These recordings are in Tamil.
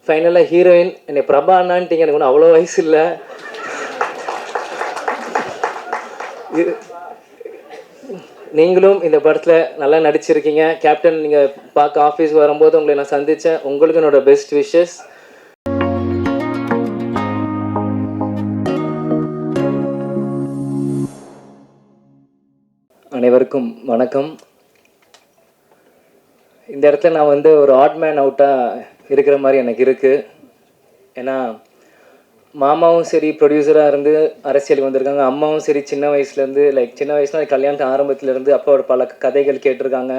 ஃபைனலாக ஹீரோயின் என்னை பிரபா அண்ணான்ட்டிங்க, எனக்கு ஒன்றும் அவ்வளோ வயசு இல்லை. நீங்களும் இந்த படத்தில் நல்லா நடிச்சிருக்கீங்க. கேப்டன், நீங்கள் பார்க்க ஆஃபீஸ் வரும்போது உங்களை நான் சந்தித்தேன். உங்களுக்கு என்னோட பெஸ்ட் விஷஸ். அனைவருக்கும் வணக்கம். இந்த இடத்துல நான் வந்து ஒரு ஆட் மேன் அவுட்டாக இருக்கிற மாதிரி எனக்கு இருக்குது. ஏன்னா மாமாவும் சரி ப்ரொடியூசராக இருந்து அரசியலுக்கு வந்திருக்காங்க, அம்மாவும் சரி சின்ன வயசுலேருந்து சின்ன வயசுல கல்யாணத்து ஆரம்பத்துலேருந்து அப்பாவோட பல கதைகள் கேட்டிருக்காங்க,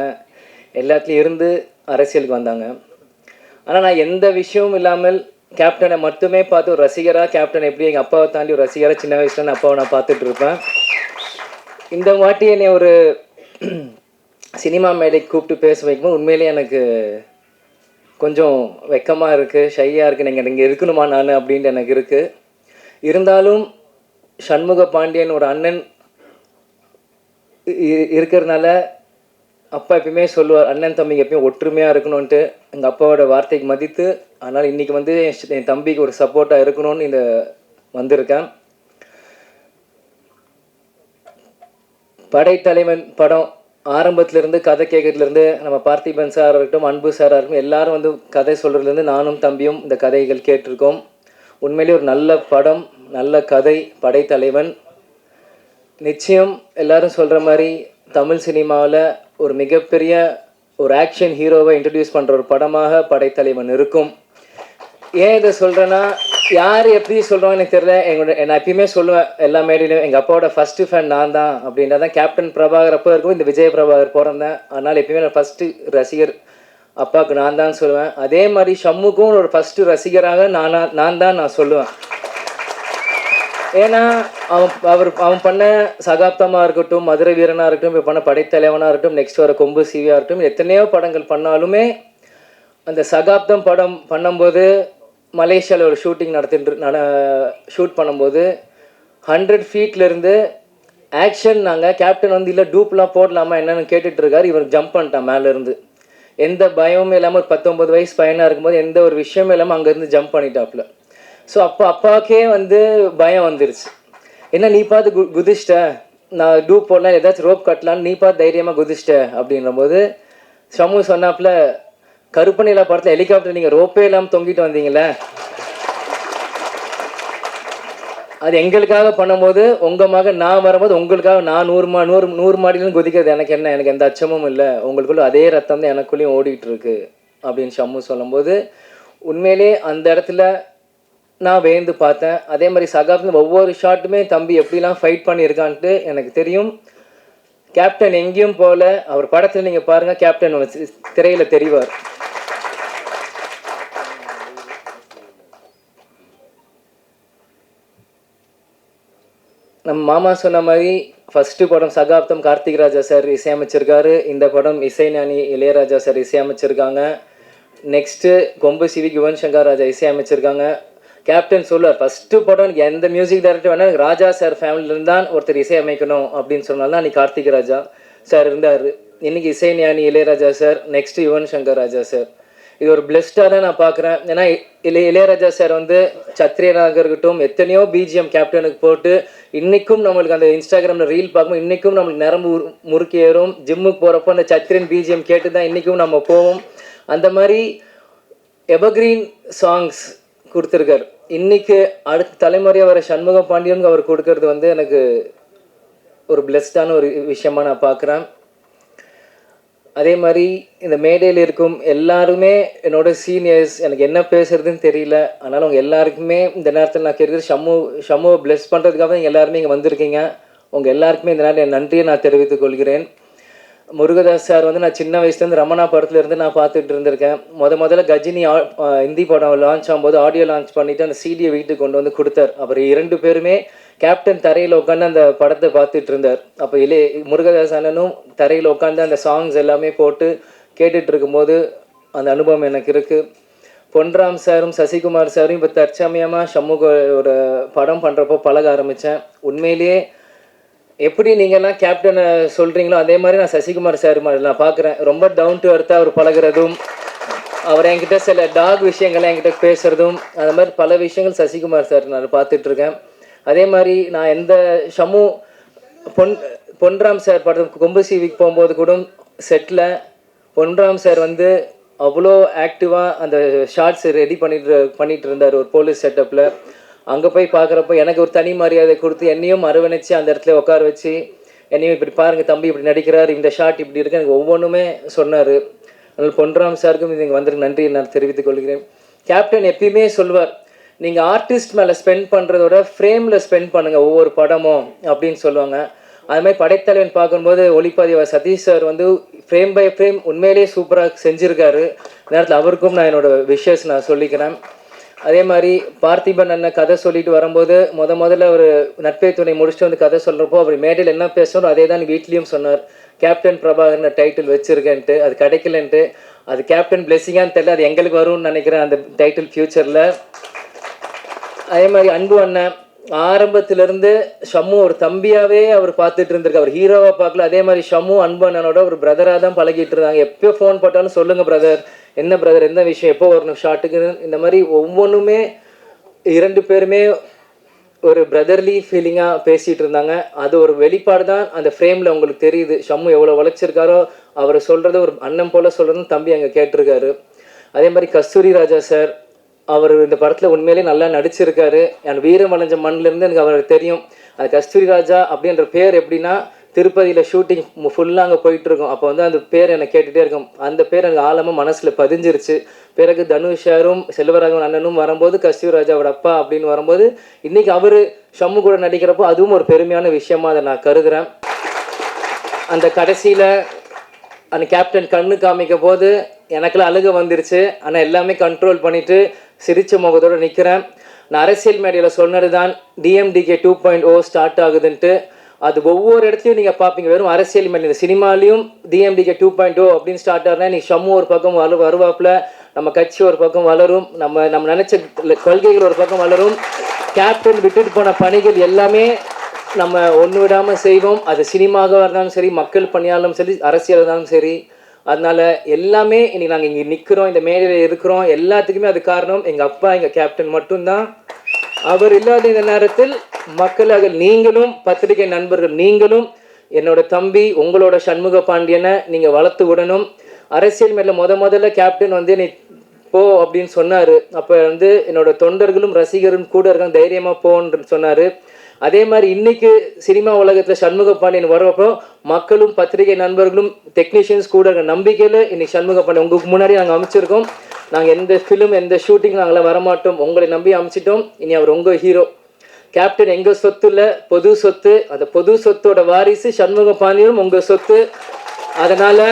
எல்லாத்துலேயும் இருந்து அரசியலுக்கு வந்தாங்க. ஆனால் நான் எந்த விஷயமும் இல்லாமல் கேப்டனை மட்டுமே பார்த்து ஒரு ரசிகராக, கேப்டன் எப்படி எங்கள் அப்பாவை தாண்டி ஒரு ரசிகராக சின்ன வயசுலேருந்து அப்பாவை நான் பார்த்துட்டு இருப்பேன். இந்த வாட்டி என்னை ஒரு சினிமா மேடைக்கு கூப்பிட்டு பேச வைக்கும்போது உண்மையிலேயே எனக்கு கொஞ்சம் வெக்கமாக இருக்குது, ஷையாக இருக்குது. நீங்கள் இங்கே இருக்கணுமா நான் அப்படின்ட்டு எனக்கு இருக்குது. இருந்தாலும் சண்முக பாண்டியன் ஒரு அண்ணன் இருக்கிறதுனால அப்பா எப்பயுமே சொல்லுவார், அண்ணன் தம்பிங்க எப்பயும் ஒற்றுமையாக இருக்கணும்ன்ட்டு. எங்கள் அப்பாவோட வார்த்தைக்கு மதித்து அதனால் இன்றைக்கி வந்து என் தம்பிக்கு ஒரு சப்போர்ட்டாக இருக்கணும்னு இந்த வந்திருக்கேன். படைத்தலைவன் படம் ஆரம்பத்திலேருந்து கதை கேட்கறதுலேருந்து நம்ம பார்த்திபன் சாராக இருக்கட்டும், அன்பு சாராக இருக்கட்டும், எல்லோரும் வந்து கதை சொல்கிறதுலேருந்து நானும் தம்பியும் இந்த கதைகள் கேட்டிருக்கோம். உண்மையிலேயே ஒரு நல்ல படம், நல்ல கதை. படைத்தலைவன் நிச்சயம் எல்லோரும் சொல்கிற மாதிரி தமிழ் சினிமாவில் ஒரு மிகப்பெரிய ஒரு ஆக்ஷன் ஹீரோவை இன்ட்ரடியூஸ் பண்ணுற ஒரு படமாக படைத்தலைவன் இருக்கும். ஏன் இதை சொல்கிறேன்னா, யார் எப்படி சொல்கிறோன்னு எனக்கு தெரியல. நான் எப்பயுமே சொல்லுவேன் எல்லா மேடையிலும், எங்கள் அப்பாவோட ஃபஸ்ட்டு ஃபேன் நான் தான் அப்படின்றத தான். கேப்டன் பிரபாகர் அப்போ இருக்கும், இந்த விஜய் பிரபாகர் பிறந்தேன். அதனால் எப்பயுமே நான் ஃபஸ்ட்டு ரசிகர் அப்பாவுக்கு நான் தான் சொல்லுவேன். அதே மாதிரி ஷம்முக்கும் ஒரு ஃபஸ்ட்டு ரசிகராக நான் தான் சொல்லுவேன். ஏன்னா அவன் பண்ண சகாப்தமாக இருக்கட்டும், மதுரை வீரனாக இருக்கட்டும், இப்போ பண்ண படைத்தலைவனாக இருக்கட்டும், நெக்ஸ்ட் வர கொம்பு சீவியாக இருக்கட்டும், எத்தனையோ படங்கள் பண்ணாலுமே அந்த சகாப்தம் படம் பண்ணும்போது மலேசியாவில் ஒரு ஷூட்டிங் ஷூட் பண்ணும்போது 100 ஃபீட்லேருந்து ஆக்ஷன் நாங்கள் கேப்டன் வந்து இல்லை டூப்லாம் போடலாமா என்னென்னு கேட்டுட்ருக்காரு. இவர் ஜம்ப் பண்ணிட்டான் மேலேருந்து. எந்த பயமும் இல்லாமல் ஒரு 19 வயசு பையனாக இருக்கும்போது எந்த ஒரு விஷயமும் இல்லாமல் அங்கேருந்து ஜம்ப் பண்ணிட்டாப்புல. ஸோ அப்பாவுக்கே வந்து பயம் வந்துருச்சு. என்ன நீ பார்த்து குதிச்சிட்ட, நான் டூப் போடலாம் ஏதாச்சும் ரோப் கட்டலான்னு நீ பார்த்து தைரியமாக குதிச்சிட்ட அப்படின்றபோது ஷமு சொன்னாப்புல, கருப்பணிலா படத்தில் ஹெலிகாப்டர் நீங்கள் ரோப்பே இல்லாமல் தொங்கிட்டு வந்தீங்களே, அது எங்களுக்காக பண்ணும்போது உங்கள் மகன் நான் வரும்போது உங்களுக்காக நான் 100 மாடியிலும் குதிக்கிறது எனக்கு என்ன, எனக்கு எந்த அச்சமும் இல்லை, உங்களுக்குள்ள அதே ரத்தம் தான் எனக்குள்ளேயும் ஓடிட்டு இருக்கு அப்படின்னு ஷம்மு சொல்லும்போது உண்மையிலே அந்த இடத்துல நான் வேந்து பார்த்தேன். அதே மாதிரி சகாப்தம் ஒவ்வொரு ஷாட்டுமே தம்பி எப்படிலாம் ஃபைட் பண்ணியிருக்கான்ட்டு எனக்கு தெரியும். கேப்டன் எங்கேயும் போல, அவர் படத்தில் நீங்கள் பாருங்கள், கேப்டன் திரையில் தெரிவார். நம்ம மாமா சொன்ன மாதிரி ஃபஸ்ட்டு படம் சகாப்தம் கார்த்திக் ராஜா சார் இசையமைச்சிருக்காரு. இந்த படம் இசைஞானி இளையராஜா சார் இசையமைச்சிருக்காங்க. நெக்ஸ்ட்டு கொம்பு சிவி யுவன் சங்கர் ராஜா இசையமைச்சிருக்காங்க. கேப்டன் சொல்லுவார், ஃபஸ்ட்டு படம் எந்த மியூசிக் டைரக்டர் வேணால் ராஜா சார் ஃபேமிலியிலேருந்து தான் ஒருத்தர் இசையமைக்கணும் அப்படின்னு சொன்னால்தான் அன்றைக்கி கார்த்திக் ராஜா சார் இருந்தார். இன்றைக்கி இசைஞானி Ilaiyaraaja sir, next Yuvan Shankar Raja sir. இது ஒரு பிளெஸ்டாக தான் நான் பார்க்குறேன். ஏன்னா இளையராஜா சார் வந்து சத்ரியனாக இருக்கட்டும், எத்தனையோ பிஜிஎம் கேப்டனுக்கு போட்டு இன்றைக்கும் நம்மளுக்கு அந்த இன்ஸ்டாகிராமில் ரீல் பார்க்கும்போது இன்றைக்கும் நம்மளுக்கு நரம்பு முறுக்கி ஏறும். ஜிம்முக்கு போகிறப்போ அந்த சத்ரியன் பிஜிஎம் கேட்டு தான் இன்றைக்கும் நம்ம போவோம். அந்த மாதிரி எவர்கிரீன் சாங்ஸ் கொடுத்துருக்கார். இன்றைக்கி அடுத்த தலைமுறையாக வர சண்முக பாண்டியனுக்கு அவர் கொடுக்கறது வந்து எனக்கு ஒரு பிளெஸ்டான ஒரு விஷயமாக நான் பார்க்குறேன். அதே மாதிரி இந்த மேடையில் இருக்கும் எல்லாருமே என்னோட சீனியர்ஸ், எனக்கு என்ன பேசுறதுன்னு தெரியல. அதனால் உங்கள் எல்லாருக்குமே இந்த நேரத்தில் நான் கேட்குறது, ஷம்முவை பிளெஸ் பண்ணுறதுக்காக தான் எல்லாருமே இங்கே வந்திருக்கீங்க. உங்கள் எல்லாருக்குமே இந்த நேரத்தில் என் நன்றியை நான் தெரிவித்துக் கொள்கிறேன். முருகதாஸ் சார் வந்து நான் சின்ன வயசுலேருந்து ரமணா படத்துலேருந்து நான் பார்த்துட்டு இருந்திருக்கேன். முதல்ல கஜினி ஹிந்தி படம் லான்ச் ஆகும்போது ஆடியோ லான்ச் பண்ணிவிட்டு அந்த சிடியை வீட்டுக்கு கொண்டு வந்து கொடுத்தார். அப்புறம் 2 பேருமே கேப்டன் தரையில் உட்காந்து அந்த படத்தை பார்த்துட்டு இருந்தார். அப்போ முருகதாஸ் அண்ணனும் தரையில் உட்காந்து அந்த சாங்ஸ் எல்லாமே போட்டு கேட்டுட்டு இருக்கும்போது அந்த அனுபவம் எனக்கு இருக்குது. பொன்ராம் சாரும் சசிகுமார் சாரும் இப்போ தற்சமயமாக ஷம்முகோட படம் பண்ணுறப்போ பழக ஆரம்பித்தேன். உண்மையிலேயே எப்படி நீங்கள்லாம் கேப்டனை சொல்கிறீங்களோ அதே மாதிரி நான் சசிகுமார் சார் மாதிரி நான் பார்க்குறேன். ரொம்ப டவுன் டு அர்த்தாக அவர் பழகிறதும் அவர் என்கிட்ட சில டாக் விஷயங்கள்லாம் என்கிட்ட பேசுகிறதும் அந்த மாதிரி பல விஷயங்கள் சசிகுமார் சார் நான் பார்த்துட்ருக்கேன். அதே மாதிரி நான் எந்த ஷமு பொன்ராம் சார் படத்துக்கு கொம்பு சிவிக்கு போகும்போது கூட செட்டில் பொன்ராம் சார் வந்து அவ்வளோ ஆக்டிவாக அந்த ஷார்ட்ஸ் ரெடி பண்ணிட்டு இருந்தார் ஒரு போலீஸ் செட்டப்பில். அங்கே போய் பார்க்குறப்போ எனக்கு ஒரு தனி மரியாதை கொடுத்து என்னையும் அரவணைச்சு அந்த இடத்துல உட்கார வச்சு என்னையும் இப்படி பாருங்கள் தம்பி இப்படி நடிக்கிறார், இந்த ஷார்ட் இப்படி இருக்கு, எனக்கு ஒவ்வொன்றுமே சொன்னார். அதனால் பொன்ராம் சாருக்கும் இது இங்கே வந்துருக்கு நன்றி நான் தெரிவித்துக் கொள்கிறேன். கேப்டன் எப்பயுமே சொல்வார், நீங்கள் ஆர்டிஸ்ட் மேலே ஸ்பெண்ட் பண்ணுறதோட ஃப்ரேமில் ஸ்பெண்ட் பண்ணுங்கள் ஒவ்வொரு படமும் அப்படின்னு சொல்லுவாங்க. அது மாதிரி படைத்தலைவன் பார்க்கும்போது ஒளிப்பதிவாளர் சதீஷ் சார் வந்து ஃப்ரேம் பை ஃப்ரேம் உண்மையிலேயே சூப்பராக செஞ்சுருக்காரு. நேரத்தில் அவருக்கும் நான் என்னோடய விஷஸ் நான் சொல்லிக்கிறேன். அதே மாதிரி பார்த்திபன் அண்ணன் கதை சொல்லிட்டு வரும்போது முதல்ல ஒரு நட்பை துணை முடிச்சுட்டு வந்து கதை சொல்கிறப்போ அவர் மேடையில் என்ன பேசணும் அதே தான் வீட்லேயும் சொன்னார். கேப்டன் பிரபாகர்னு டைட்டில் வச்சுருக்கேன்ட்டு, அது கிடைக்கலன்ட்டு. அது கேப்டன் பிளெஸிங்கான்னு தெரியல, அது எங்களுக்கு வரும்னு நினைக்கிறேன் அந்த டைட்டில் ஃப்யூச்சரில். அதே மாதிரி அன்பு அண்ணன் ஆரம்பத்திலேருந்து ஷம்மு ஒரு தம்பியாகவே அவர் பார்த்துட்டு இருந்திருக்கு, அவர் ஹீரோவாக பார்க்கல. அதே மாதிரி ஷம்மு அன்பு அண்ணனோட ஒரு பிரதராக தான் பழகிட்டு இருந்தாங்க. எப்போ ஃபோன் போட்டாலும் சொல்லுங்கள் பிரதர், என்ன பிரதர் எந்த விஷயம் எப்போ வரணும் ஷார்ட்டுக்கு, இந்த மாதிரி ஒவ்வொன்றுமே 2 பேருமே ஒரு பிரதர்லி ஃபீலிங்காக பேசிகிட்டு இருந்தாங்க. அது ஒரு வெளிப்பாடு தான் அந்த ஃப்ரேமில் உங்களுக்கு தெரியுது. ஷம்மு எவ்வளோ வளைச்சிருக்காரோ அவர் சொல்கிறது ஒரு அண்ணன் போல் சொல்கிறதுன்னு தம்பி அங்கே கேட்டிருக்காரு. அதே மாதிரி கஸ்தூரி ராஜா சார் அவர் இந்த படத்தில் உண்மையிலே நல்லா நடிச்சிருக்காரு. என் வீரம் வளைஞ்ச மண்ணிலேருந்து எனக்கு அவருக்கு தெரியும். அது கஸ்தூரி ராஜா அப்படின்ற பேர் எப்படின்னா திருப்பதியில் ஷூட்டிங் ஃபுல்லாக அங்கே போயிட்டுருக்கோம். அப்போ வந்து அந்த பேர் எனக்கு கேட்டுகிட்டே இருக்கும். அந்த பேர் எனக்கு ஆழமாக மனசில் பதிஞ்சிருச்சு. பிறகு தனுஷாரும் செல்வராகவன் அண்ணனும் வரும்போது கஸ்தூரி ராஜாவோட அப்பா அப்படின்னு வரும்போது இன்றைக்கி அவர் ஷம்மு கூட நடிக்கிறப்போ அதுவும் ஒரு பெருமையான விஷயமா அதை நான் கருதுகிறேன். அந்த கடைசியில் அந்த கேப்டன் கண்ணு காமிக்கும் போது எனக்குலாம் அழுக வந்துருச்சு. ஆனால் எல்லாமே கண்ட்ரோல் பண்ணிவிட்டு சிரிச்ச முகத்தோடு நிற்கிறேன். நான் அரசியல் மேடையில் சொன்னது தான் டிஎம்டிகே 2.0 ஸ்டார்ட் ஆகுதுன்ட்டு. அது ஒவ்வொரு இடத்துலையும் நீங்கள் பார்ப்பீங்க. வெறும் அரசியல் மேலே இந்த சினிமாலையும் டிஎம்டிகே 2.0 அப்படின்னு ஸ்டார்ட் ஆகுனா நீ ஷம்மு ஒரு பக்கம் வருவாப்பில், நம்ம கட்சி ஒரு பக்கம் வளரும், நம்ம நினச்ச கொள்கைகள் ஒரு பக்கம் வளரும். கேப்டன் விட்டுட்டு போன பணிகள் எல்லாமே நம்ம ஒன்று விடாமல் செய்வோம். அது சினிமாவாக இருந்தாலும் சரி, மக்கள் பணியாலும் சரி, அரசியல் இருந்தாலும் சரி. அதனால் எல்லாமே இன்றைக்கி நாங்கள் இங்கே நிற்கிறோம், இந்த மேடையில் இருக்கிறோம், எல்லாத்துக்குமே அது காரணம் எங்கள் அப்பா, எங்கள் கேப்டன் மட்டும்தான். அவர் இல்லாத இந்த நேரத்தில் மக்களாக நீங்களும், பத்திரிகை நண்பர்கள் நீங்களும், என்னோட தம்பி உங்களோட சண்முக பாண்டியனை நீங்கள் வளர்த்து விடணும். அரசியல் மேலே முதல்ல கேப்டன் வந்து நீ போ அப்படின்னு சொன்னார். அப்போ வந்து என்னோட தொண்டர்களும் ரசிகரும் கூட இருக்காங்க, தைரியமாக போன்னு சொன்னார். அதே மாதிரி இன்றைக்கி சினிமா உலகத்தில் சண்முக பாண்டியன் வரப்போ மக்களும் பத்திரிகை நண்பர்களும் டெக்னீஷியன்ஸ் கூட இருக்க நம்பிக்கையில் இன்றைக்கி சண்முக பாண்டியன் உங்களுக்கு முன்னாடி நாங்கள் அமைச்சிருக்கோம். நாங்கள் எந்த ஃபிலிம் எந்த ஷூட்டிங் நாங்களாம் வரமாட்டோம், உங்களை நம்பி அமைச்சிட்டோம். இனி அவர் உங்கள் ஹீரோ. கேப்டன் எங்கள் சொத்து இல்லை, பொது சொத்து. அந்த பொது சொத்தோட வாரிசு சண்முக பாண்டியனும் உங்கள் சொத்து. அதனால்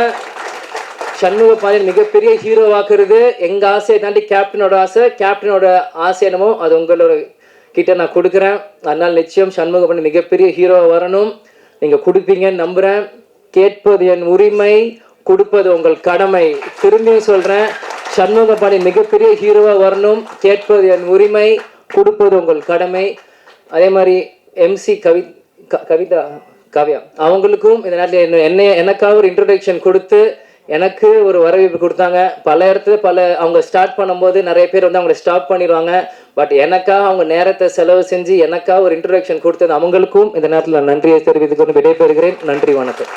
சண்முக பாண்டியன் மிகப்பெரிய ஹீரோவாக்குறது எங்கள் ஆசையை தாண்டி கேப்டனோட ஆசை. கேப்டனோட ஆசை என்னமோ அது உங்களோட கிட்ட நான் கொடுக்குறேன். அதனால் நிச்சயம் சண்முக பாண்டியன் மிகப்பெரிய ஹீரோவாக வரணும். நீங்கள் கொடுப்பீங்கன்னு நம்புகிறேன். கேட்பது என் உரிமை, கொடுப்பது உங்கள் கடமை. திரும்பியும் சொல்கிறேன், சண்முக பாண்டியன் மிகப்பெரிய ஹீரோவாக வரணும். கேட்பது என் உரிமை, கொடுப்பது உங்கள் கடமை. அதே மாதிரி MC கவிதா காவ்யா அவங்களுக்கும் இந்த நேரத்தில் எனக்காக ஒரு இன்ட்ரடக்ஷன் கொடுத்து எனக்கு ஒரு வரவேற்பு கொடுத்தாங்க. பல இடத்துல அவங்க ஸ்டார்ட் பண்ணும்போது நிறைய பேர் வந்து அவங்கள ஸ்டாப் பண்ணிடுவாங்க. பட் எனக்காக அவங்க நேரத்தை செலவு செஞ்சு எனக்காக ஒரு இன்ட்ரடக்ஷன் கொடுத்தது அவங்களுக்கும் இந்த நேரத்தில் நான் நன்றியை தெரிவித்துக் கொண்டு விடைபெறுகிறேன். நன்றி, வணக்கம்.